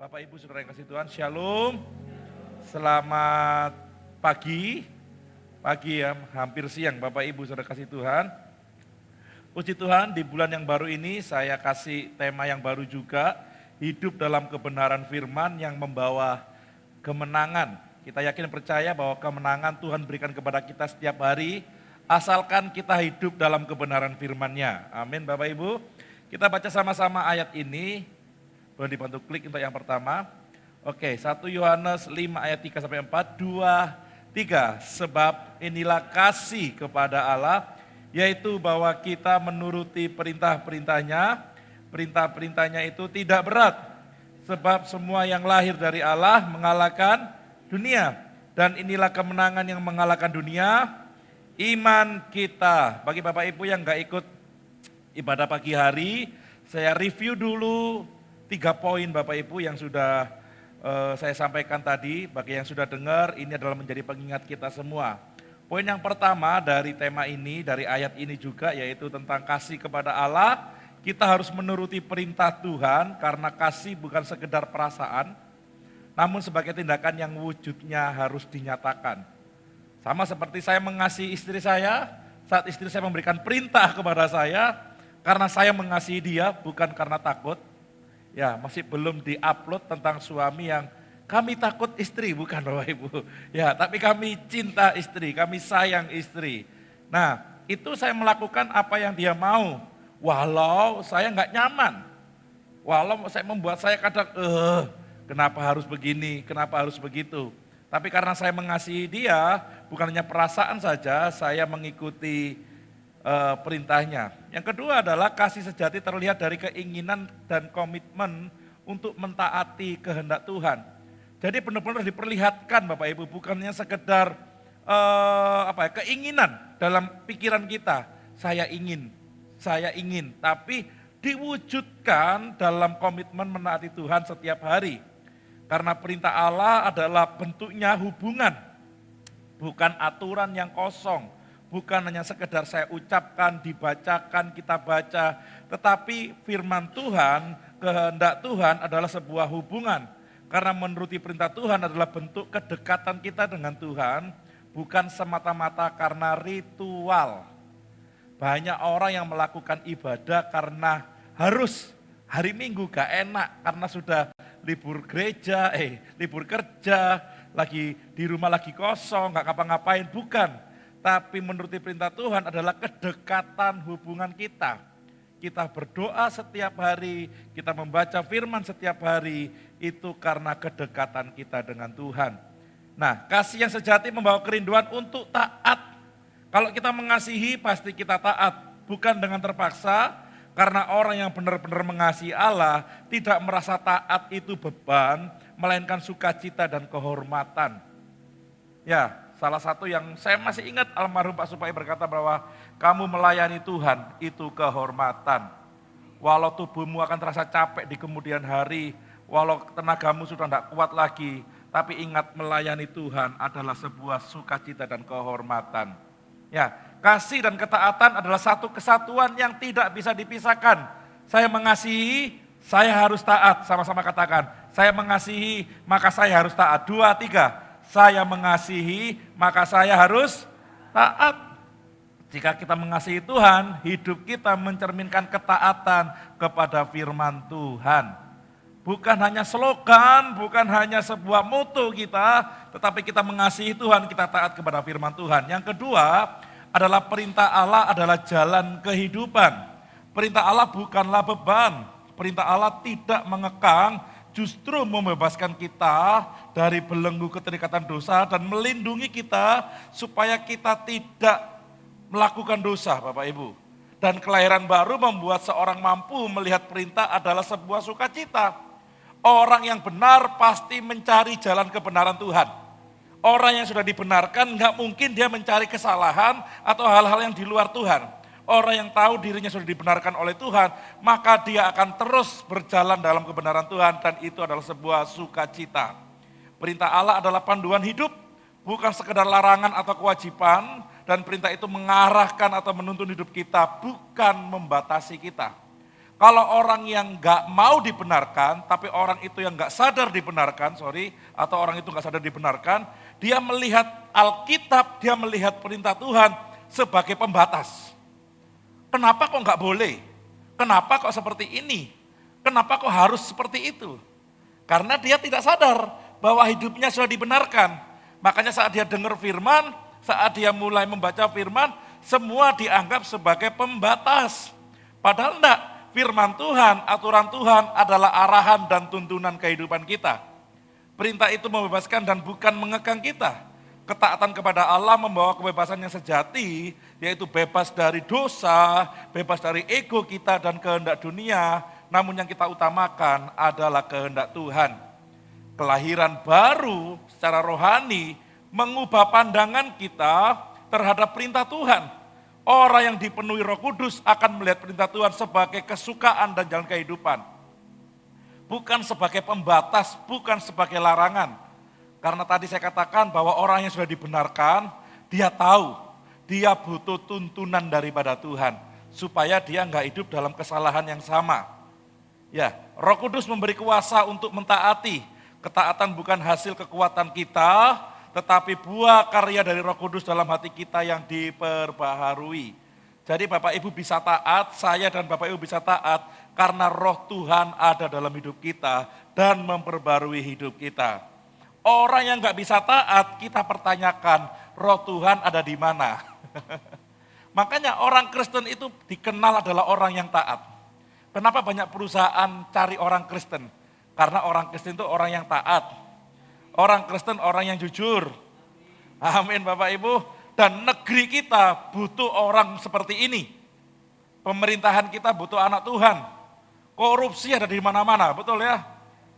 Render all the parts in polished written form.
Bapak Ibu Saudara yang kasih Tuhan, Shalom. Selamat pagi ya, hampir siang Bapak Ibu Saudara kasih Tuhan. Puji Tuhan, di bulan yang baru ini saya kasih tema yang baru juga, hidup dalam kebenaran firman yang membawa kemenangan. Kita yakin percaya bahwa kemenangan Tuhan berikan kepada kita setiap hari, asalkan kita hidup dalam kebenaran firman-Nya. Amin Bapak Ibu. Kita baca sama-sama ayat ini. Boleh dibantu klik untuk yang pertama. Oke, 1 Yohanes 5 ayat 3 sampai 4, 2, 3. Sebab inilah kasih kepada Allah, yaitu bahwa kita menuruti perintah-perintahnya. Perintah-perintahnya itu tidak berat, sebab semua yang lahir dari Allah mengalahkan dunia. Dan inilah kemenangan yang mengalahkan dunia, iman kita. Bagi Bapak Ibu yang gak ikut ibadah pagi hari, saya review dulu 3 poin Bapak Ibu yang sudah saya sampaikan tadi. Bagi yang sudah dengar, ini adalah menjadi pengingat kita semua. Poin yang pertama dari tema ini, dari ayat ini juga, yaitu tentang kasih kepada Allah. Kita harus menuruti perintah Tuhan, karena kasih bukan sekedar perasaan, namun sebagai tindakan yang wujudnya harus dinyatakan. Sama seperti saya mengasihi istri saya, saat istri saya memberikan perintah kepada saya, karena saya mengasihi dia, bukan karena takut. Ya, masih belum di-upload tentang suami yang kami takut istri, bukan Bapak Ibu. Ya, tapi kami cinta istri, kami sayang istri. Nah, itu saya melakukan apa yang dia mau, walau saya nggak nyaman. Walau saya membuat saya kadang, kenapa harus begini, kenapa harus begitu. Tapi karena saya mengasihi dia, bukan hanya perasaan saja, saya mengikuti perintahnya. Yang kedua adalah kasih sejati terlihat dari keinginan dan komitmen untuk mentaati kehendak Tuhan. Jadi benar-benar diperlihatkan Bapak Ibu, bukannya sekedar keinginan dalam pikiran kita, saya ingin, tapi diwujudkan dalam komitmen menaati Tuhan setiap hari. Karena perintah Allah adalah bentuknya hubungan, bukan aturan yang kosong. Bukan hanya sekedar saya ucapkan, dibacakan, kita baca. Tetapi firman Tuhan, kehendak Tuhan adalah sebuah hubungan. Karena menuruti perintah Tuhan adalah bentuk kedekatan kita dengan Tuhan. Bukan semata-mata karena ritual. Banyak orang yang melakukan ibadah karena harus hari Minggu gak enak. Karena sudah libur gereja, libur kerja, lagi di rumah lagi kosong, gak ngapa-ngapain. Bukan. Tapi menuruti perintah Tuhan adalah kedekatan hubungan kita. Kita berdoa setiap hari, kita membaca firman setiap hari, itu karena kedekatan kita dengan Tuhan. Nah, kasih yang sejati membawa kerinduan untuk taat. Kalau kita mengasihi, pasti kita taat. Bukan dengan terpaksa, karena orang yang benar-benar mengasihi Allah, tidak merasa taat itu beban, melainkan sukacita dan kehormatan. Ya, salah satu yang saya masih ingat almarhum Pak Supai berkata bahwa kamu melayani Tuhan itu kehormatan. Walau tubuhmu akan terasa capek di kemudian hari, walau tenagamu sudah tidak kuat lagi, tapi ingat melayani Tuhan adalah sebuah sukacita dan kehormatan. Ya, kasih dan ketaatan adalah satu kesatuan yang tidak bisa dipisahkan. Saya mengasihi, saya harus taat, sama-sama katakan. Saya mengasihi, maka saya harus taat. 2, 3. Saya mengasihi, maka saya harus taat. Jika kita mengasihi Tuhan, hidup kita mencerminkan ketaatan kepada firman Tuhan. Bukan hanya slogan, bukan hanya sebuah moto kita, tetapi kita mengasihi Tuhan, kita taat kepada firman Tuhan. Yang kedua adalah perintah Allah adalah jalan kehidupan. Perintah Allah bukanlah beban, perintah Allah tidak mengekang, justru membebaskan kita dari belenggu keterikatan dosa dan melindungi kita supaya kita tidak melakukan dosa Bapak Ibu. Dan kelahiran baru membuat seorang mampu melihat perintah adalah sebuah sukacita. Orang yang benar pasti mencari jalan kebenaran Tuhan. Orang yang sudah dibenarkan gak mungkin dia mencari kesalahan atau hal-hal yang di luar Tuhan. Orang yang tahu dirinya sudah dibenarkan oleh Tuhan, maka dia akan terus berjalan dalam kebenaran Tuhan dan itu adalah sebuah sukacita. Perintah Allah adalah panduan hidup, bukan sekedar larangan atau kewajiban, dan perintah itu mengarahkan atau menuntun hidup kita, bukan membatasi kita. Kalau orang yang nggak mau dibenarkan, tapi orang itu yang nggak sadar dibenarkan, atau orang itu nggak sadar dibenarkan, dia melihat Alkitab, dia melihat perintah Tuhan sebagai pembatas. Kenapa kok nggak boleh? Kenapa kok seperti ini? Kenapa kok harus seperti itu? Karena dia tidak sadar bahwa hidupnya sudah dibenarkan. Makanya saat dia dengar firman, saat dia mulai membaca firman, semua dianggap sebagai pembatas. Padahal enggak, firman Tuhan, aturan Tuhan adalah arahan dan tuntunan kehidupan kita. Perintah itu membebaskan dan bukan mengekang kita. Ketaatan kepada Allah membawa kebebasan yang sejati, yaitu bebas dari dosa, bebas dari ego kita dan kehendak dunia, namun yang kita utamakan adalah kehendak Tuhan. Kelahiran baru secara rohani mengubah pandangan kita terhadap perintah Tuhan. Orang yang dipenuhi Roh Kudus akan melihat perintah Tuhan sebagai kesukaan dan jalan kehidupan. Bukan sebagai pembatas, bukan sebagai larangan. Karena tadi saya katakan bahwa orang yang sudah dibenarkan, dia tahu, dia butuh tuntunan daripada Tuhan. Supaya dia enggak hidup dalam kesalahan yang sama. Ya, Roh Kudus memberi kuasa untuk mentaati. Ketaatan bukan hasil kekuatan kita, tetapi buah karya dari Roh Kudus dalam hati kita yang diperbaharui. Jadi Bapak Ibu bisa taat, saya dan Bapak Ibu bisa taat, karena Roh Tuhan ada dalam hidup kita dan memperbarui hidup kita. Orang yang nggak bisa taat, kita pertanyakan, Roh Tuhan ada di mana? Makanya orang Kristen itu dikenal adalah orang yang taat. Kenapa banyak perusahaan cari orang Kristen? Karena orang Kristen itu orang yang taat. Orang Kristen orang yang jujur. Amin Bapak Ibu. Dan negeri kita butuh orang seperti ini. Pemerintahan kita butuh anak Tuhan. Korupsi ada di mana-mana, betul ya?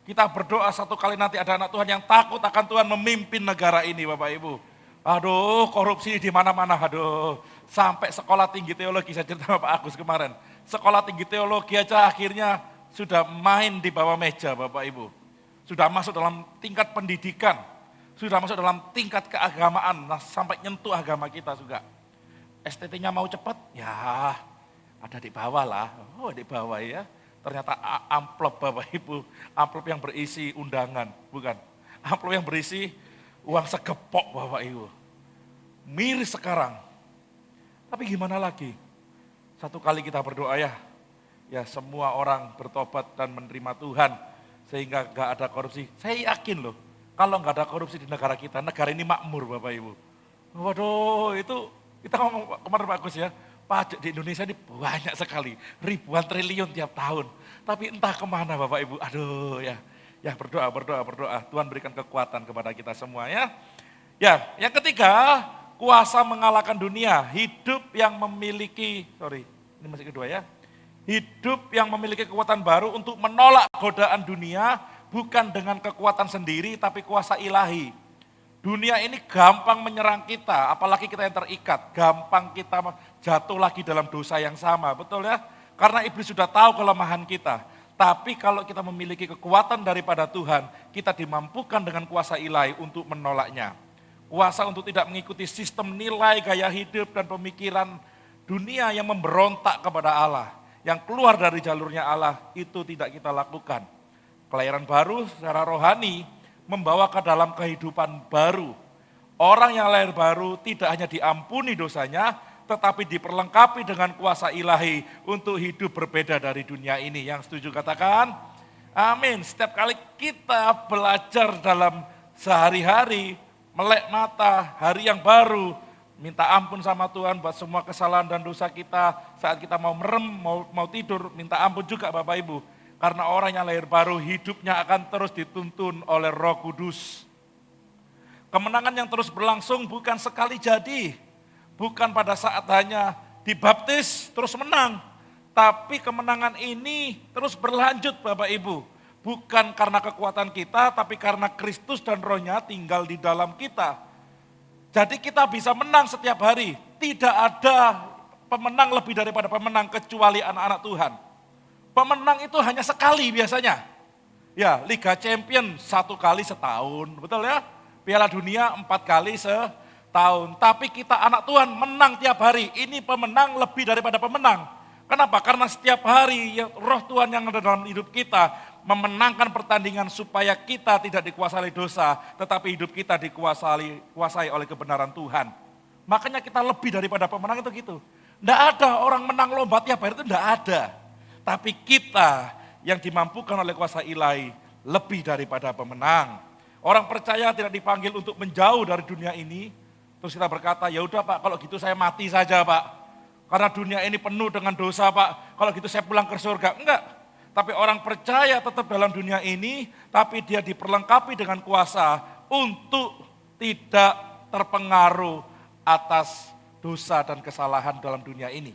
Kita berdoa satu kali nanti ada anak Tuhan yang takut akan Tuhan memimpin negara ini Bapak Ibu. Aduh, korupsi di mana-mana, aduh. Sampai sekolah tinggi teologi, saya cerita Pak Agus kemarin. Sekolah tinggi teologi aja akhirnya sudah main di bawah meja Bapak Ibu. Sudah masuk dalam tingkat pendidikan, sudah masuk dalam tingkat keagamaan, sampai nyentuh agama kita juga. STT-nya mau cepat, ya ada di bawah lah, di bawah ya. Ternyata amplop Bapak Ibu, amplop yang berisi undangan, bukan. Amplop yang berisi uang segepok Bapak Ibu. Miris sekarang. Tapi gimana lagi? Satu kali kita berdoa ya semua orang bertobat dan menerima Tuhan. Sehingga gak ada korupsi. Saya yakin loh, kalau gak ada korupsi di negara kita, negara ini makmur Bapak Ibu. Waduh, itu kita ngomong kemarin Pak Gus ya, pajak di Indonesia ini banyak sekali, ribuan triliun tiap tahun. Tapi entah kemana Bapak Ibu, aduh ya berdoa, Tuhan berikan kekuatan kepada kita semua ya. Ya, yang ketiga, kuasa mengalahkan dunia, hidup yang memiliki, ini masih kedua ya. Hidup yang memiliki kekuatan baru untuk menolak godaan dunia, bukan dengan kekuatan sendiri, tapi kuasa ilahi. Dunia ini gampang menyerang kita, apalagi kita yang terikat, gampang kita jatuh lagi dalam dosa yang sama, betul ya? Karena iblis sudah tahu kelemahan kita. Tapi kalau kita memiliki kekuatan daripada Tuhan, kita dimampukan dengan kuasa ilahi untuk menolaknya. Kuasa untuk tidak mengikuti sistem nilai, gaya hidup, dan pemikiran dunia yang memberontak kepada Allah. Yang keluar dari jalurnya Allah, itu tidak kita lakukan. Kelahiran baru secara rohani, membawa ke dalam kehidupan baru. Orang yang lahir baru tidak hanya diampuni dosanya, tetapi diperlengkapi dengan kuasa ilahi untuk hidup berbeda dari dunia ini. Yang setuju katakan, amin. Setiap kali kita belajar dalam sehari-hari, melek mata, hari yang baru, minta ampun sama Tuhan buat semua kesalahan dan dosa kita. Saat kita mau merem, mau tidur, minta ampun juga Bapak Ibu. Karena orang yang lahir baru hidupnya akan terus dituntun oleh Roh Kudus. Kemenangan yang terus berlangsung bukan sekali jadi. Bukan pada saat hanya dibaptis terus menang. Tapi kemenangan ini terus berlanjut Bapak Ibu. Bukan karena kekuatan kita, tapi karena Kristus dan Roh-Nya tinggal di dalam kita. Jadi kita bisa menang setiap hari. Tidak ada pemenang lebih daripada pemenang kecuali anak-anak Tuhan. Pemenang itu hanya sekali biasanya. Ya, Liga Champion 1 kali setahun, betul ya? Piala Dunia 4 kali setahun. Tapi kita anak Tuhan menang tiap hari. Ini pemenang lebih daripada pemenang. Kenapa? Karena setiap hari ya, roh Tuhan yang ada dalam hidup kita memenangkan pertandingan supaya kita tidak dikuasai dosa, tetapi hidup kita dikuasai oleh kebenaran Tuhan. Makanya kita lebih daripada pemenang itu gitu. Tidak ada orang menang lomba tiap hari itu tidak ada. Tapi kita yang dimampukan oleh kuasa ilahi lebih daripada pemenang. Orang percaya tidak dipanggil untuk menjauh dari dunia ini. Terus kita berkata, ya udah Pak, kalau gitu saya mati saja Pak. Karena dunia ini penuh dengan dosa Pak, kalau gitu saya pulang ke surga. Enggak, tapi orang percaya tetap dalam dunia ini, tapi dia diperlengkapi dengan kuasa untuk tidak terpengaruh atas dosa dan kesalahan dalam dunia ini.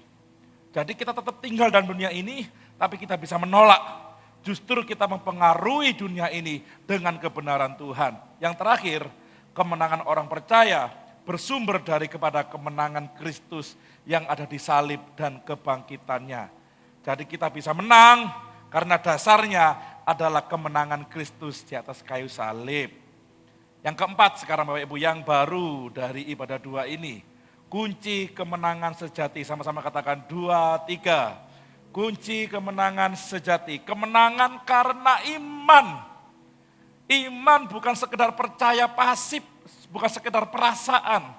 Jadi kita tetap tinggal dalam dunia ini, tapi kita bisa menolak. Justru kita mempengaruhi dunia ini dengan kebenaran Tuhan. Yang terakhir, kemenangan orang percaya bersumber dari kepada kemenangan Kristus yang ada di salib dan kebangkitannya. Jadi kita bisa menang karena dasarnya adalah kemenangan Kristus di atas kayu salib. Yang keempat sekarang Bapak Ibu yang baru dari ibadah dua ini. Kunci kemenangan sejati, sama-sama katakan 2, 3. Kunci kemenangan sejati, kemenangan karena iman. Iman bukan sekedar percaya pasif, bukan sekedar perasaan,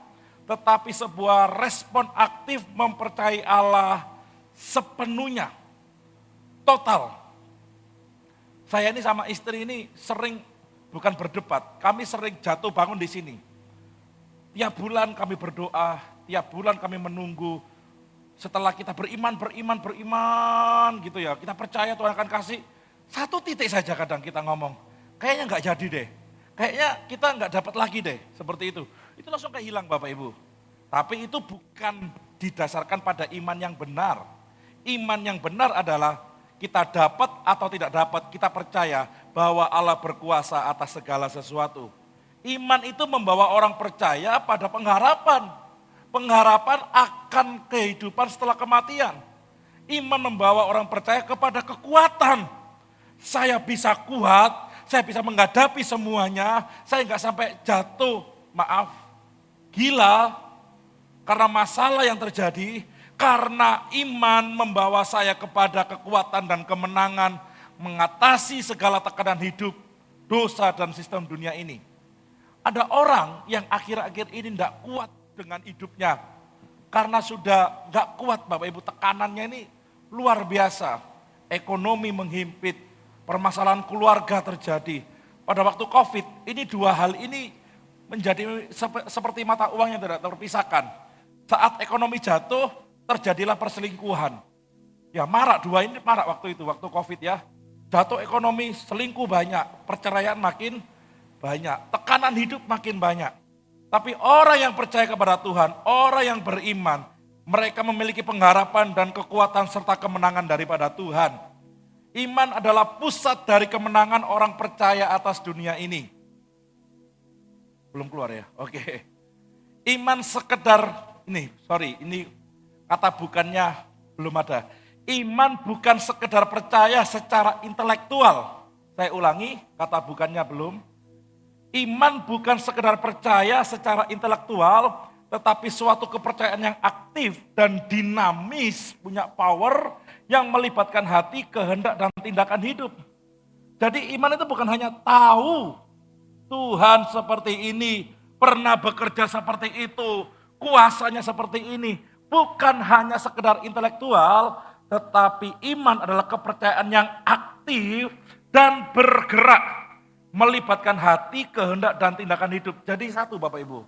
tetapi sebuah respon aktif mempercayai Allah sepenuhnya, total. Saya ini sama istri ini sering bukan berdebat, kami sering jatuh bangun di sini. Tiap bulan kami berdoa, tiap bulan kami menunggu. Setelah kita beriman gitu ya, kita percaya Tuhan akan kasih. Satu titik saja kadang kita ngomong, kayaknya nggak jadi deh. Kayaknya kita nggak dapat lagi deh, seperti itu. Itu langsung kayak hilang Bapak Ibu. Tapi itu bukan didasarkan pada iman yang benar. Iman yang benar adalah kita dapat atau tidak dapat, kita percaya bahwa Allah berkuasa atas segala sesuatu. Iman itu membawa orang percaya pada pengharapan. Pengharapan akan kehidupan setelah kematian. Iman membawa orang percaya kepada kekuatan. Saya bisa kuat, saya bisa menghadapi semuanya, saya nggak sampai jatuh, gila, karena masalah yang terjadi, karena iman membawa saya kepada kekuatan dan kemenangan, mengatasi segala tekanan hidup, dosa dan sistem dunia ini. Ada orang yang akhir-akhir ini tidak kuat dengan hidupnya, karena sudah nggak kuat Bapak Ibu, tekanannya ini luar biasa, ekonomi menghimpit, permasalahan keluarga terjadi. Pada waktu COVID, ini dua hal ini menjadi seperti mata uang yang tidak terpisahkan. Saat ekonomi jatuh, terjadilah perselingkuhan. Ya marak, dua ini marak waktu itu, waktu COVID ya. Jatuh ekonomi, selingkuh banyak, perceraian makin banyak, tekanan hidup makin banyak. Tapi orang yang percaya kepada Tuhan, orang yang beriman, mereka memiliki pengharapan dan kekuatan serta kemenangan daripada Tuhan. Iman adalah pusat dari kemenangan orang percaya atas dunia ini. Belum keluar ya? Oke. Iman sekedar, ini kata bukannya belum ada. Iman bukan sekedar percaya secara intelektual. Saya ulangi, kata bukannya belum. Iman bukan sekedar percaya secara intelektual, tetapi suatu kepercayaan yang aktif dan dinamis, punya power yang melibatkan hati, kehendak, dan tindakan hidup. Jadi iman itu bukan hanya tahu Tuhan seperti ini, pernah bekerja seperti itu, kuasanya seperti ini. Bukan hanya sekedar intelektual, tetapi iman adalah kepercayaan yang aktif dan bergerak. Melibatkan hati, kehendak, dan tindakan hidup. Jadi satu Bapak Ibu.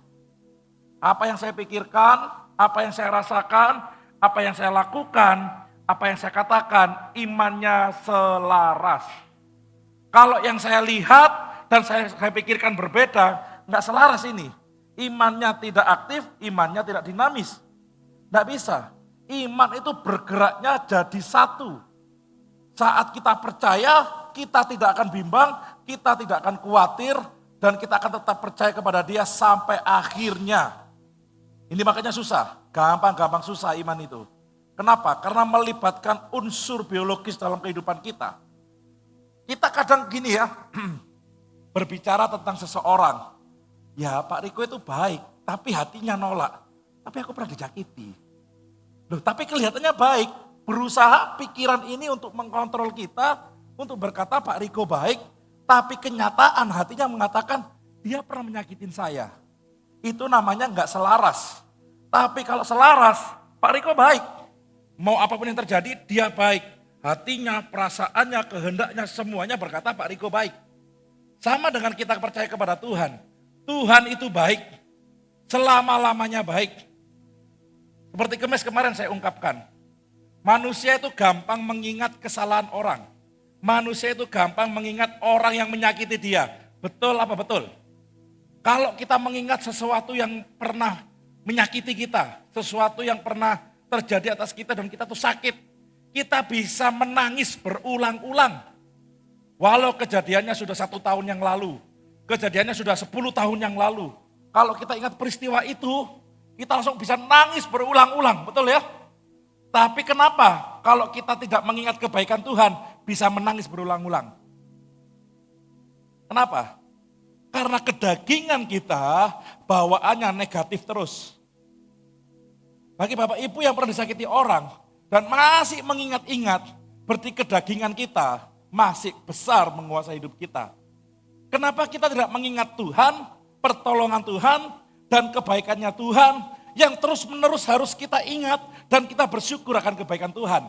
Apa yang saya pikirkan, apa yang saya rasakan, apa yang saya lakukan, apa yang saya katakan, imannya selaras. Kalau yang saya lihat dan saya pikirkan berbeda, nggak selaras ini. Imannya tidak aktif, imannya tidak dinamis. Nggak bisa. Iman itu bergeraknya jadi satu. Saat kita percaya, kita tidak akan bimbang, kita tidak akan khawatir, dan kita akan tetap percaya kepada Dia sampai akhirnya. Ini makanya susah, gampang susah iman itu. Kenapa? Karena melibatkan unsur biologis dalam kehidupan kita. Kita kadang gini ya, berbicara tentang seseorang. Ya Pak Riko itu baik, tapi hatinya nolak. Tapi aku pernah dijakiti. Loh, tapi kelihatannya baik, berusaha pikiran ini untuk mengkontrol kita, untuk berkata Pak Riko baik, tapi kenyataan hatinya mengatakan dia pernah menyakitin saya. Itu namanya nggak selaras. Tapi kalau selaras, Pak Riko baik. Mau apapun yang terjadi, dia baik. Hatinya, perasaannya, kehendaknya, semuanya berkata Pak Riko baik. Sama dengan kita percaya kepada Tuhan. Tuhan itu baik. Selama-lamanya baik. Seperti kemarin saya ungkapkan. Manusia itu gampang mengingat kesalahan orang. Manusia itu gampang mengingat orang yang menyakiti dia. Betul apa betul? Kalau kita mengingat sesuatu yang pernah menyakiti kita, sesuatu yang pernah terjadi atas kita dan kita tuh sakit, kita bisa menangis berulang-ulang. Walau kejadiannya sudah 1 tahun yang lalu, kejadiannya sudah 10 tahun yang lalu. Kalau kita ingat peristiwa itu, kita langsung bisa nangis berulang-ulang, betul ya? Tapi kenapa kalau kita tidak mengingat kebaikan Tuhan, bisa menangis berulang-ulang? Kenapa? Karena kedagingan kita bawaannya negatif terus. Bagi Bapak Ibu yang pernah disakiti orang dan masih mengingat-ingat, berarti kedagingan kita masih besar menguasai hidup kita. Kenapa kita tidak mengingat Tuhan, pertolongan Tuhan, dan kebaikannya Tuhan yang terus-menerus harus kita ingat dan kita bersyukur akan kebaikan Tuhan.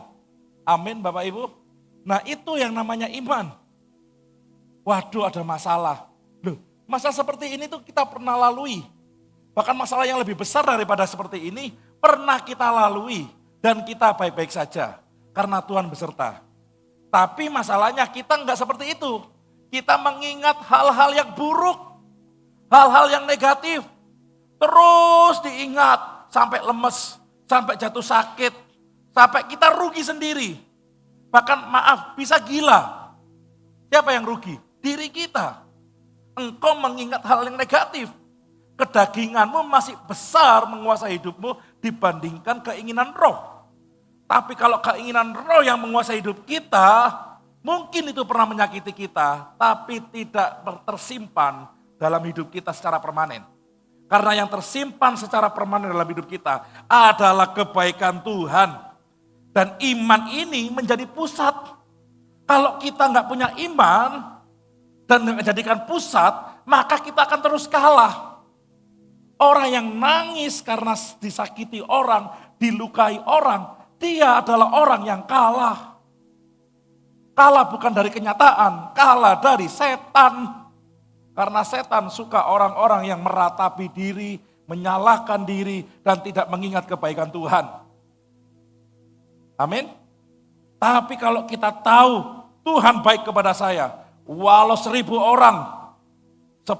Amin Bapak Ibu. Nah itu yang namanya iman. Waduh ada masalah. Loh, masalah seperti ini tuh kita pernah lalui. Bahkan masalah yang lebih besar daripada seperti ini pernah kita lalui dan kita baik-baik saja karena Tuhan beserta. Tapi masalahnya kita enggak seperti itu. Kita mengingat hal-hal yang buruk, hal-hal yang negatif. Terus diingat sampai lemes, sampai jatuh sakit, sampai kita rugi sendiri. Bahkan maaf bisa gila. Siapa yang rugi? Diri kita. Engkau mengingat hal yang negatif. Kedaginganmu masih besar menguasai hidupmu dibandingkan keinginan roh. Tapi kalau keinginan roh yang menguasai hidup kita, mungkin itu pernah menyakiti kita, tapi tidak tersimpan dalam hidup kita secara permanen. Karena yang tersimpan secara permanen dalam hidup kita adalah kebaikan Tuhan. Dan iman ini menjadi pusat. Kalau kita nggak punya iman dan menjadikan pusat, maka kita akan terus kalah. Orang yang nangis karena disakiti orang, dilukai orang, dia adalah orang yang kalah. Kalah bukan dari kenyataan, kalah dari setan. Karena setan suka orang-orang yang meratapi diri, menyalahkan diri, dan tidak mengingat kebaikan Tuhan. Amin. Tapi kalau kita tahu Tuhan baik kepada saya, walau 1.000 orang, 10.000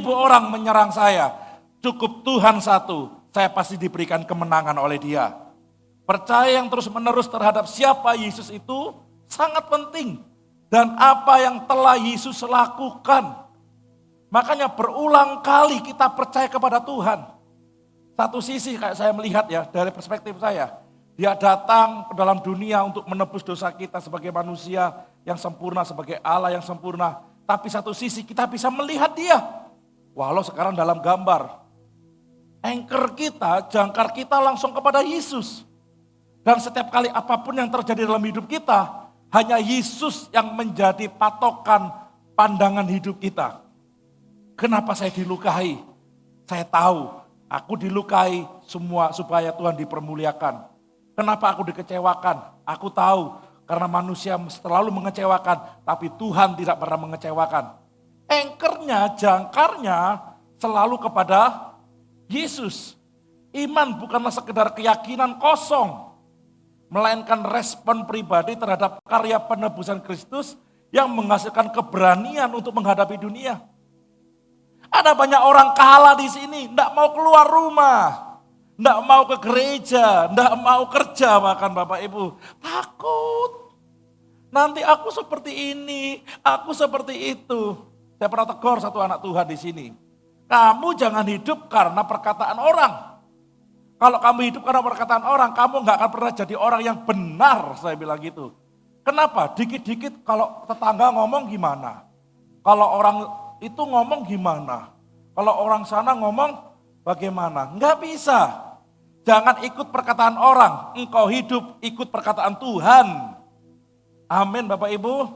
orang menyerang saya, cukup Tuhan satu, saya pasti diberikan kemenangan oleh Dia. Percaya yang terus-menerus terhadap siapa Yesus itu sangat penting. Dan apa yang telah Yesus lakukan. Makanya berulang kali kita percaya kepada Tuhan. Satu sisi kayak saya melihat ya dari perspektif saya. Dia datang ke dalam dunia untuk menebus dosa kita sebagai manusia yang sempurna, sebagai Allah yang sempurna. Tapi satu sisi kita bisa melihat Dia. Walau sekarang dalam gambar. Anchor kita, jangkar kita langsung kepada Yesus. Dan setiap kali apapun yang terjadi dalam hidup kita, hanya Yesus yang menjadi patokan pandangan hidup kita. Kenapa saya dilukai? Saya tahu, aku dilukai semua supaya Tuhan dipermuliakan. Kenapa aku dikecewakan? Aku tahu, karena manusia selalu mengecewakan, tapi Tuhan tidak pernah mengecewakan. Anchornya, jangkarnya selalu kepada Yesus. Iman bukanlah sekedar keyakinan kosong, melainkan respon pribadi terhadap karya penebusan Kristus yang menghasilkan keberanian untuk menghadapi dunia. Ada banyak orang kalah di sini, tidak mau keluar rumah, tidak mau ke gereja, tidak mau kerja bahkan Bapak Ibu. Takut, nanti aku seperti ini, aku seperti itu. Saya pernah tegur satu anak Tuhan di sini. Kamu jangan hidup karena perkataan orang. Kalau kamu hidup karena perkataan orang, kamu nggak akan pernah jadi orang yang benar, saya bilang gitu. Kenapa? Dikit-dikit kalau tetangga ngomong gimana? Kalau orang itu ngomong gimana? Kalau orang sana ngomong bagaimana? Nggak bisa. Jangan ikut perkataan orang, engkau hidup ikut perkataan Tuhan. Amin Bapak Ibu.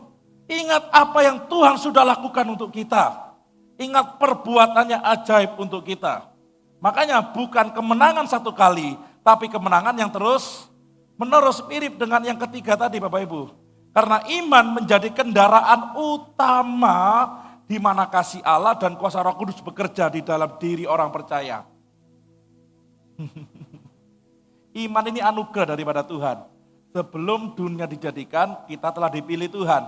Ingat apa yang Tuhan sudah lakukan untuk kita. Ingat perbuatannya ajaib untuk kita. Makanya bukan kemenangan satu kali, tapi kemenangan yang terus menerus, mirip dengan yang ketiga tadi Bapak Ibu. Karena iman menjadi kendaraan utama di mana kasih Allah dan kuasa Roh Kudus bekerja di dalam diri orang percaya. Iman ini anugerah daripada Tuhan. Sebelum dunia dijadikan, kita telah dipilih Tuhan.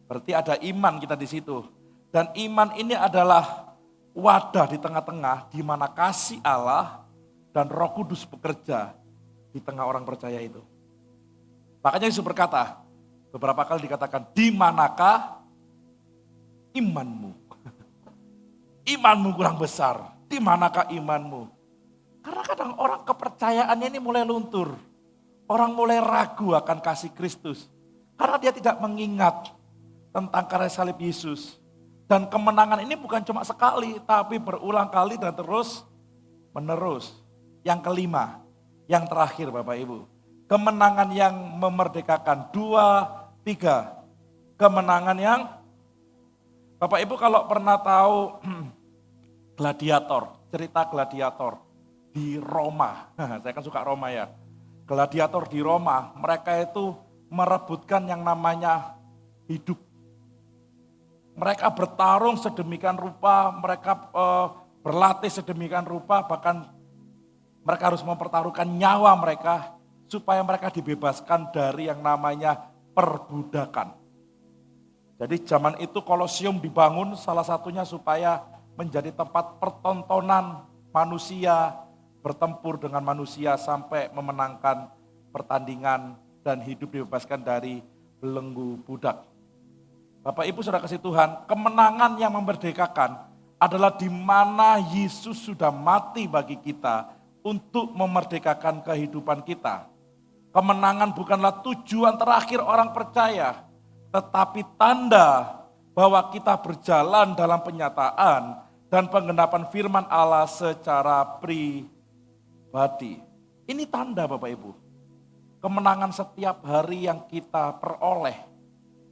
Berarti ada iman kita di situ. Dan iman ini adalah wadah di tengah-tengah di mana kasih Allah dan Roh Kudus bekerja di tengah orang percaya itu. Makanya Yesus berkata, beberapa kali dikatakan, di manakah imanmu? Imanmu kurang besar. Di manakah imanmu? Karena kadang orang kepercayaannya ini mulai luntur. Orang mulai ragu akan kasih Kristus. Karena dia tidak mengingat tentang karya salib Yesus. Dan kemenangan ini bukan cuma sekali, tapi berulang kali dan terus menerus. Yang kelima, yang terakhir Bapak Ibu. Kemenangan yang memerdekakan. 2, 3. Kemenangan yang, Bapak Ibu kalau pernah tahu gladiator, cerita gladiator di Roma. Saya kan suka Roma ya. Gladiator di Roma, mereka itu merebutkan yang namanya hidup. Mereka bertarung sedemikian rupa, mereka berlatih sedemikian rupa, bahkan mereka harus mempertaruhkan nyawa mereka supaya mereka dibebaskan dari yang namanya perbudakan. Jadi zaman itu Kolosium dibangun salah satunya supaya menjadi tempat pertontonan manusia, bertempur dengan manusia sampai memenangkan pertandingan dan hidup dibebaskan dari belenggu budak. Bapak Ibu Saudara kasih Tuhan, kemenangan yang memerdekakan adalah di mana Yesus sudah mati bagi kita untuk memerdekakan kehidupan kita. Kemenangan bukanlah tujuan terakhir orang percaya, tetapi tanda bahwa kita berjalan dalam penyataan dan penggenapan firman Allah secara pribadi. Ini tanda Bapak Ibu. Kemenangan setiap hari yang kita peroleh,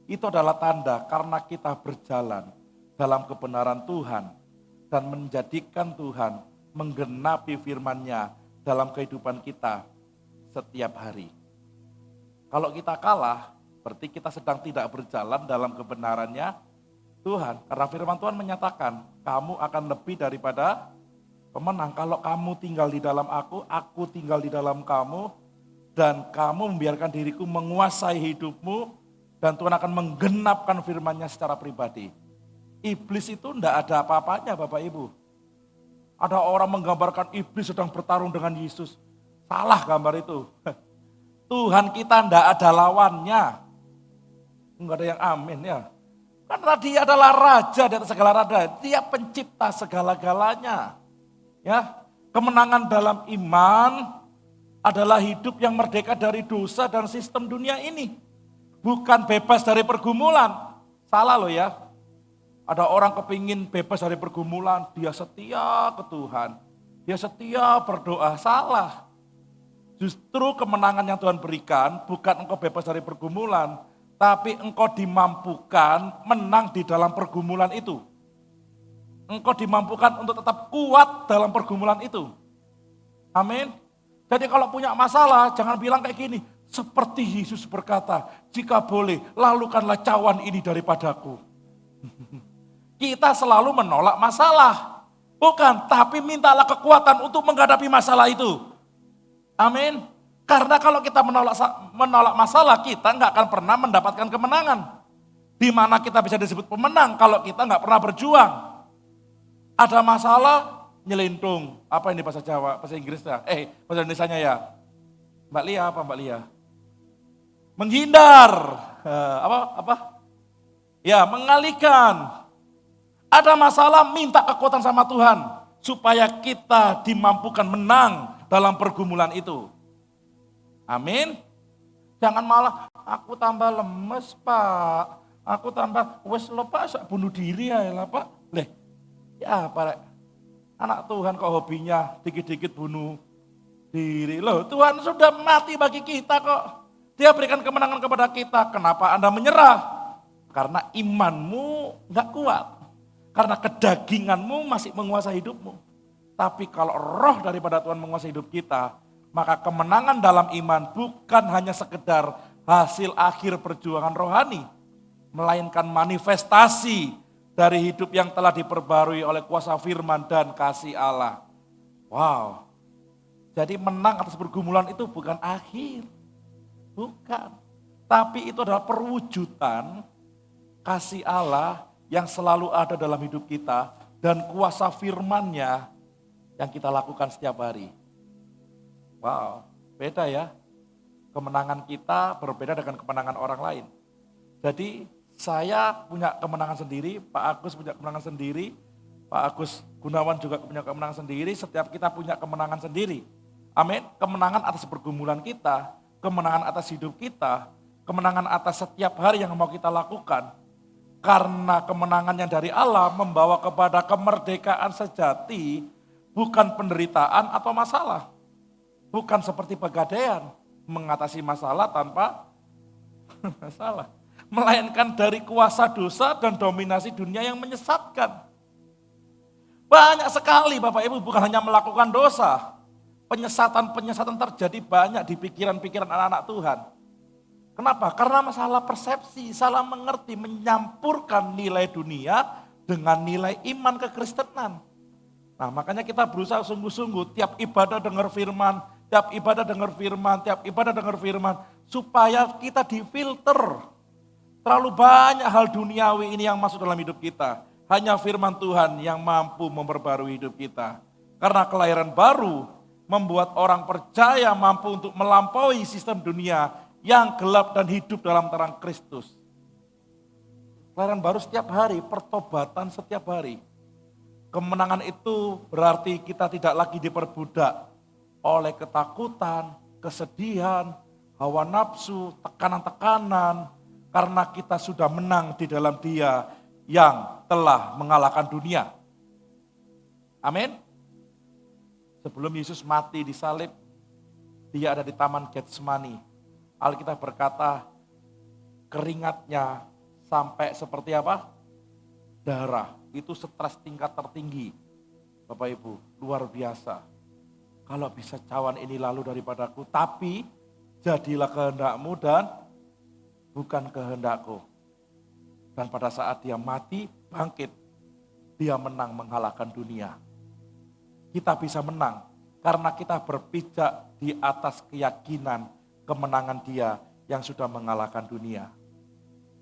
itu adalah tanda karena kita berjalan dalam kebenaran Tuhan dan menjadikan Tuhan menggenapi firman-Nya dalam kehidupan kita setiap hari. Kalau kita kalah, berarti kita sedang tidak berjalan dalam kebenarannya Tuhan. Karena firman Tuhan menyatakan, kamu akan lebih daripada pemenang. Kalau kamu tinggal di dalam aku tinggal di dalam kamu, dan kamu membiarkan diriku menguasai hidupmu, dan Tuhan akan menggenapkan firman-Nya secara pribadi. Iblis itu tidak ada apa-apanya Bapak Ibu. Ada orang menggambarkan iblis sedang bertarung dengan Yesus. Salah gambar itu. Tuhan kita tidak ada lawannya. Enggak ada yang amin ya. Karena dia adalah raja di atas segala raja. Dia pencipta segala-galanya. Ya, kemenangan dalam iman adalah hidup yang merdeka dari dosa dan sistem dunia ini. Bukan bebas dari pergumulan. Salah loh ya. Ada orang kepingin bebas dari pergumulan, dia setia ke Tuhan. Dia setia berdoa, salah. Justru kemenangan yang Tuhan berikan bukan engkau bebas dari pergumulan, tapi engkau dimampukan menang di dalam pergumulan itu. Engkau dimampukan untuk tetap kuat dalam pergumulan itu. Amin. Jadi kalau punya masalah, jangan bilang kayak gini. Seperti Yesus berkata, jika boleh, lalukanlah cawan ini daripadaku. Kita selalu menolak masalah. Bukan, tapi mintalah kekuatan untuk menghadapi masalah itu. Amin. Karena kalau kita menolak masalah, kita nggak akan pernah mendapatkan kemenangan. Di mana kita bisa disebut pemenang kalau kita nggak pernah berjuang. Ada masalah, nyelintung. Apa ini bahasa Jawa, bahasa Inggrisnya? Bahasa Indonesianya ya. Mbak Lia apa Mbak Lia? Menghindar. Apa? Ya, mengalihkan. Ada masalah, minta kekuatan sama Tuhan. Supaya kita dimampukan menang dalam pergumulan itu. Amin. Jangan malah, aku tambah lemes Pak. Aku tambah, wes lo Pak, bunuh diri ya lah Pak. Ya Pak, anak Tuhan kok hobinya dikit-dikit bunuh diri. Loh, Tuhan sudah mati bagi kita kok. Dia berikan kemenangan kepada kita. Kenapa Anda menyerah? Karena imanmu nggak kuat. Karena kedaginganmu masih menguasai hidupmu. Tapi kalau roh daripada Tuhan menguasai hidup kita, maka kemenangan dalam iman bukan hanya sekedar hasil akhir perjuangan rohani, melainkan manifestasi dari hidup yang telah diperbarui oleh kuasa firman dan kasih Allah. Wow. Jadi menang atas pergumulan itu bukan akhir. Bukan. Tapi itu adalah perwujudan kasih Allah yang selalu ada dalam hidup kita dan kuasa firman-Nya yang kita lakukan setiap hari. Wow, beda ya. Kemenangan kita berbeda dengan kemenangan orang lain. Jadi saya punya kemenangan sendiri, Pak Agus punya kemenangan sendiri, Pak Agus Gunawan juga punya kemenangan sendiri, setiap kita punya kemenangan sendiri. Amin. Kemenangan atas pergumulan kita, kemenangan atas hidup kita, kemenangan atas setiap hari yang mau kita lakukan. Karena kemenangan yang dari Allah membawa kepada kemerdekaan sejati, bukan penderitaan atau masalah. Bukan seperti pegadaian, mengatasi masalah tanpa masalah. Melainkan dari kuasa dosa dan dominasi dunia yang menyesatkan. Banyak sekali Bapak Ibu bukan hanya melakukan dosa. Penyesatan-penyesatan terjadi banyak di pikiran-pikiran anak-anak Tuhan. Kenapa? Karena masalah persepsi, salah mengerti, menyampurkan nilai dunia dengan nilai iman kekristenan. Nah makanya kita berusaha sungguh-sungguh tiap ibadah dengar firman, tiap ibadah dengar firman, tiap ibadah dengar firman. Supaya kita difilter. Terlalu banyak hal duniawi ini yang masuk dalam hidup kita. Hanya firman Tuhan yang mampu memperbarui hidup kita. Karena kelahiran baru membuat orang percaya mampu untuk melampaui sistem dunia yang gelap dan hidup dalam terang Kristus. Kelahiran baru setiap hari, pertobatan setiap hari. Kemenangan itu berarti kita tidak lagi diperbudak oleh ketakutan, kesedihan, hawa nafsu, tekanan-tekanan. Karena kita sudah menang di dalam Dia yang telah mengalahkan dunia. Amin. Sebelum Yesus mati di salib, Dia ada di Taman Getsemani. Alkitab berkata, keringatnya sampai seperti apa? Darah. Itu stres tingkat tertinggi. Bapak Ibu, luar biasa. Kalau bisa cawan ini lalu daripadaku, tapi jadilah kehendakmu dan bukan kehendakku. Dan pada saat dia mati, bangkit. Dia menang mengalahkan dunia. Kita bisa menang karena kita berpijak di atas keyakinan kemenangan Dia yang sudah mengalahkan dunia.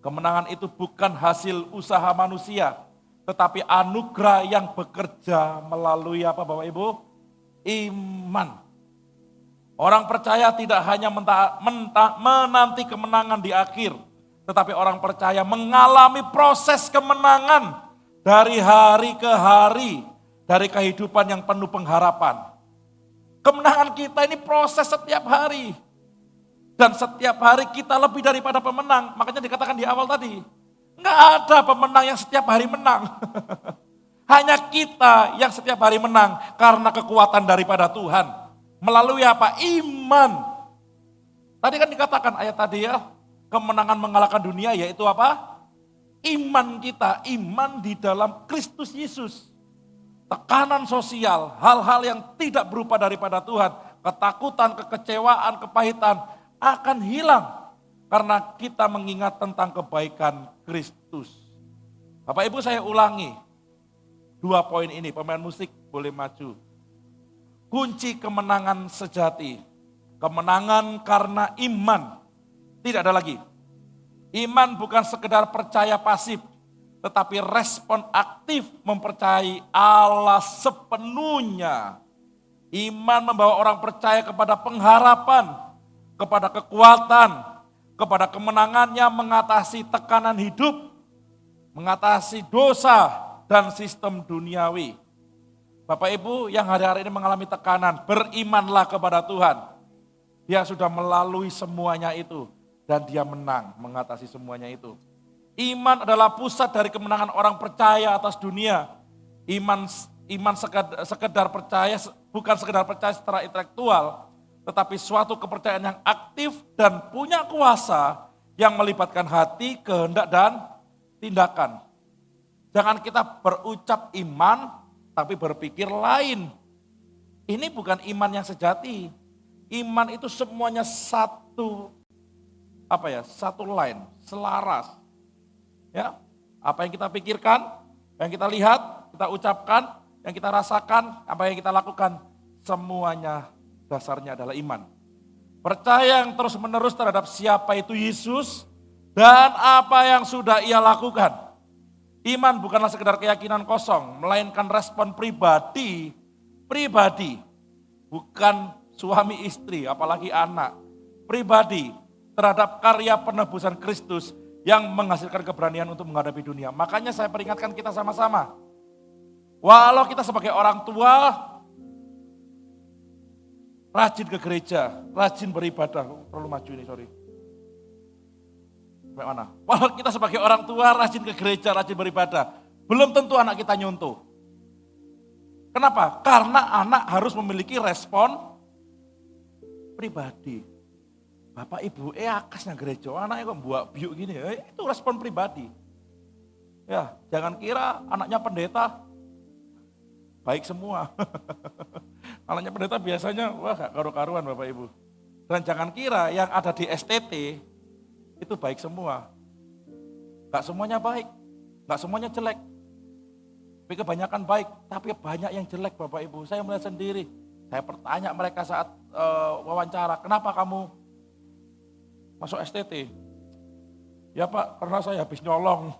Kemenangan itu bukan hasil usaha manusia, tetapi anugerah yang bekerja melalui apa Bapak Ibu? Iman. Orang percaya tidak hanya menanti kemenangan di akhir, tetapi orang percaya mengalami proses kemenangan dari hari ke hari, dari kehidupan yang penuh pengharapan. Kemenangan kita ini proses setiap hari. Dan setiap hari kita lebih daripada pemenang. Makanya dikatakan di awal tadi, nggak ada pemenang yang setiap hari menang. Hanya kita yang setiap hari menang karena kekuatan daripada Tuhan. Melalui apa? Iman. Tadi kan dikatakan ayat tadi ya, kemenangan mengalahkan dunia yaitu apa? Iman kita, iman di dalam Kristus Yesus. Tekanan sosial, hal-hal yang tidak berupa daripada Tuhan, ketakutan, kekecewaan, kepahitan akan hilang karena kita mengingat tentang kebaikan Kristus. Bapak Ibu saya ulangi, 2 poin ini, pemain musik boleh maju. Kunci kemenangan sejati, kemenangan karena iman, tidak ada lagi. Iman bukan sekedar percaya pasif, tetapi respon aktif mempercayai Allah sepenuhnya. Iman membawa orang percaya kepada pengharapan, kepada kekuatan, kepada kemenangannya mengatasi tekanan hidup, mengatasi dosa dan sistem duniawi. Bapak Ibu yang hari-hari ini mengalami tekanan, berimanlah kepada Tuhan. Dia sudah melalui semuanya itu dan dia menang mengatasi semuanya itu. Iman adalah pusat dari kemenangan orang percaya atas dunia. Iman iman sekedar percaya, bukan sekedar percaya secara intelektual, tetapi suatu kepercayaan yang aktif dan punya kuasa yang melibatkan hati, kehendak, dan tindakan. Jangan kita berucap iman, tapi berpikir lain. Ini bukan iman yang sejati. Iman itu semuanya satu line, selaras. Ya, apa yang kita pikirkan, yang kita lihat, kita ucapkan, yang kita rasakan, apa yang kita lakukan, semuanya dasarnya adalah iman. Percaya yang terus-menerus terhadap siapa itu Yesus dan apa yang sudah ia lakukan. Iman bukanlah sekedar keyakinan kosong, melainkan respon pribadi, bukan suami istri, apalagi anak, pribadi terhadap karya penebusan Kristus yang menghasilkan keberanian untuk menghadapi dunia. Makanya saya peringatkan kita sama-sama, walau kita sebagai orang tua, rajin ke gereja, rajin beribadah, perlu maju ini, sorry. Bagaimana? Walau kita sebagai orang tua rajin ke gereja, rajin beribadah, belum tentu anak kita nyontoh. Kenapa? Karena anak harus memiliki respon pribadi. Bapak ibu akasnya gereja, anaknya kok buat biuk gini, itu respon pribadi. Ya, jangan kira anaknya pendeta baik semua. Anaknya pendeta biasanya, wah gak karu-karuan Bapak Ibu. Dan jangan kira yang ada di STT, itu baik semua. Gak semuanya baik, gak semuanya jelek. Tapi kebanyakan baik, tapi banyak yang jelek Bapak Ibu. Saya melihat sendiri, saya bertanya mereka saat wawancara, kenapa kamu masuk STT? Ya Pak, karena saya habis nyolong,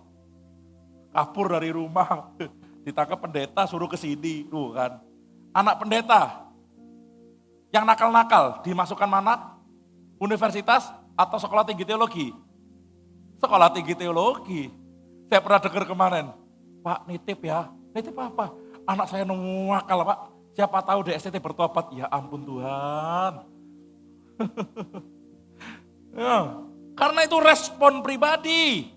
kabur dari rumah, ditangkap pendeta suruh ke sini, tuh kan. Anak pendeta yang nakal-nakal dimasukkan mana? Universitas atau sekolah tinggi teologi? Sekolah tinggi teologi. Saya pernah dengar kemarin, Pak nitip ya, nitip apa? Anak saya nakal Pak, siapa tahu di STT bertobat. Ya ampun Tuhan. Ya, karena itu respon pribadi.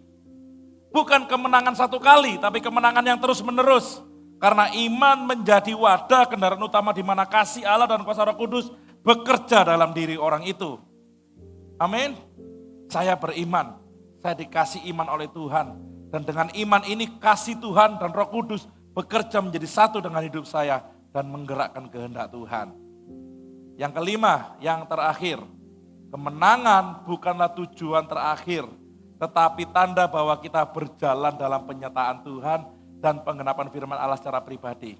Bukan kemenangan satu kali, tapi kemenangan yang terus menerus. Karena iman menjadi wadah kendaraan utama di mana kasih Allah dan kuasa Roh Kudus bekerja dalam diri orang itu. Amin. Saya beriman, saya dikasih iman oleh Tuhan. Dan dengan iman ini kasih Tuhan dan Roh Kudus bekerja menjadi satu dengan hidup saya dan menggerakkan kehendak Tuhan. Yang kelima, yang terakhir, kemenangan bukanlah tujuan terakhir, tetapi tanda bahwa kita berjalan dalam penyertaan Tuhan dan penggenapan firman Allah secara pribadi.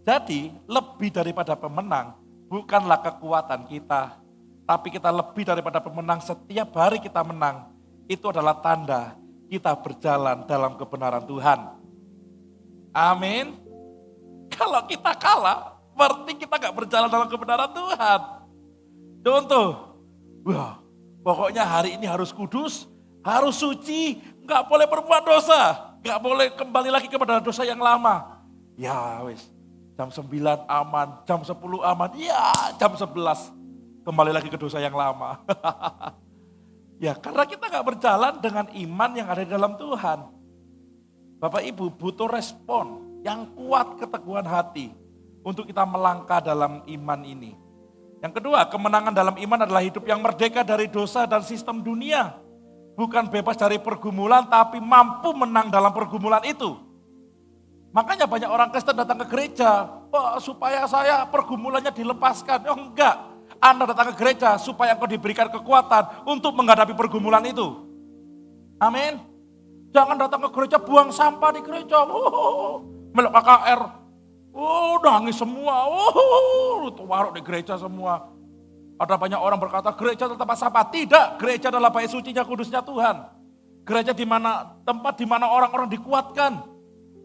Jadi lebih daripada pemenang bukanlah kekuatan kita, tapi kita lebih daripada pemenang. Setiap hari kita menang, itu adalah tanda kita berjalan dalam kebenaran Tuhan. Amin. Kalau kita kalah, berarti kita gak berjalan dalam kebenaran Tuhan. Contoh, wah, pokoknya hari ini harus kudus, harus suci, gak boleh berbuat dosa. Gak boleh kembali lagi kepada dosa yang lama. Ya wis, jam 9 aman, jam 10 aman, ya jam 11 kembali lagi ke dosa yang lama. Ya karena kita gak berjalan dengan iman yang ada di dalam Tuhan. Bapak Ibu butuh respon yang kuat, keteguhan hati untuk kita melangkah dalam iman ini. Yang kedua, kemenangan dalam iman adalah hidup yang merdeka dari dosa dan sistem dunia. Bukan bebas dari pergumulan, tapi mampu menang dalam pergumulan itu. Makanya banyak orang Kristen datang ke gereja, supaya saya pergumulannya dilepaskan. Oh enggak, Anda datang ke gereja supaya engkau diberikan kekuatan untuk menghadapi pergumulan itu. Amin. Jangan datang ke gereja buang sampah di gereja. Melok KKR, nangis semua. Waruk di gereja semua. Ada banyak orang berkata gereja tempat sampah. Tidak, gereja adalah bait sucinya, kudusnya Tuhan. Gereja tempat di mana orang-orang dikuatkan.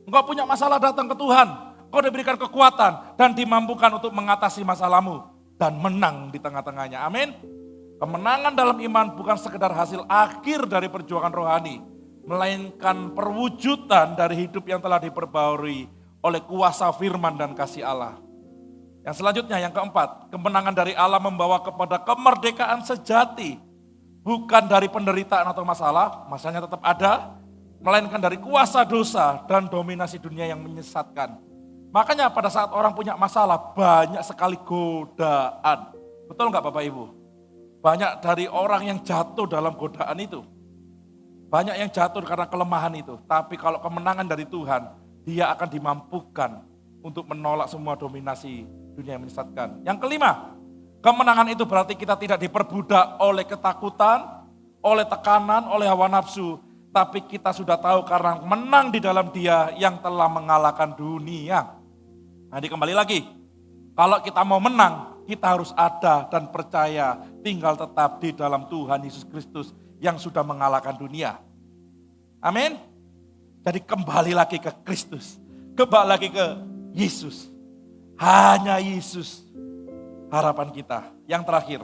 Engkau punya masalah datang ke Tuhan. Engkau diberikan kekuatan dan dimampukan untuk mengatasi masalahmu dan menang di tengah-tengahnya. Amin. Kemenangan dalam iman bukan sekedar hasil akhir dari perjuangan rohani, melainkan perwujudan dari hidup yang telah diperbarui oleh kuasa firman dan kasih Allah. Yang selanjutnya, yang keempat, kemenangan dari Allah membawa kepada kemerdekaan sejati. Bukan dari penderitaan atau masalah, masalahnya tetap ada, melainkan dari kuasa dosa dan dominasi dunia yang menyesatkan. Makanya pada saat orang punya masalah, banyak sekali godaan. Betul nggak Bapak Ibu? Banyak dari orang yang jatuh dalam godaan itu. Banyak yang jatuh karena kelemahan itu. Tapi kalau kemenangan dari Tuhan, dia akan dimampukan untuk menolak semua dominasi dunia yang menyesatkan. Yang kelima, kemenangan itu berarti kita tidak diperbudak oleh ketakutan, oleh tekanan, oleh hawa nafsu. Tapi kita sudah tahu karena menang di dalam Dia yang telah mengalahkan dunia. Nah, kembali lagi, kalau kita mau menang, kita harus ada dan percaya tinggal tetap di dalam Tuhan Yesus Kristus yang sudah mengalahkan dunia. Amin. Jadi kembali lagi ke Kristus, kembali lagi ke Yesus. Hanya Yesus harapan kita. Yang terakhir,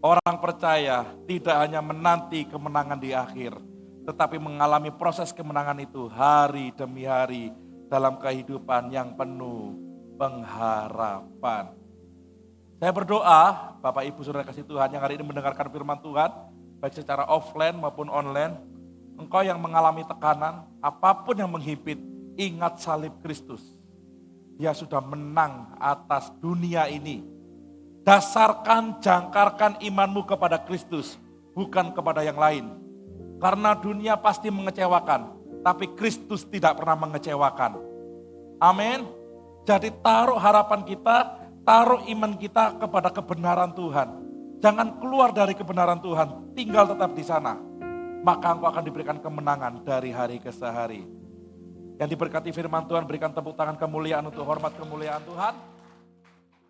orang percaya tidak hanya menanti kemenangan di akhir, tetapi mengalami proses kemenangan itu hari demi hari dalam kehidupan yang penuh pengharapan. Saya berdoa, Bapak Ibu Saudara kasih Tuhan yang hari ini mendengarkan firman Tuhan, baik secara offline maupun online, engkau yang mengalami tekanan, apapun yang menghimpit, ingat salib Kristus. Dia sudah menang atas dunia ini. Dasarkan, jangkarkan imanmu kepada Kristus, bukan kepada yang lain. Karena dunia pasti mengecewakan, tapi Kristus tidak pernah mengecewakan. Amin. Jadi taruh harapan kita, taruh iman kita kepada kebenaran Tuhan. Jangan keluar dari kebenaran Tuhan, tinggal tetap di sana. Maka engkau akan diberikan kemenangan dari hari ke hari. Yang diberkati firman Tuhan, berikan tepuk tangan kemuliaan untuk hormat kemuliaan Tuhan.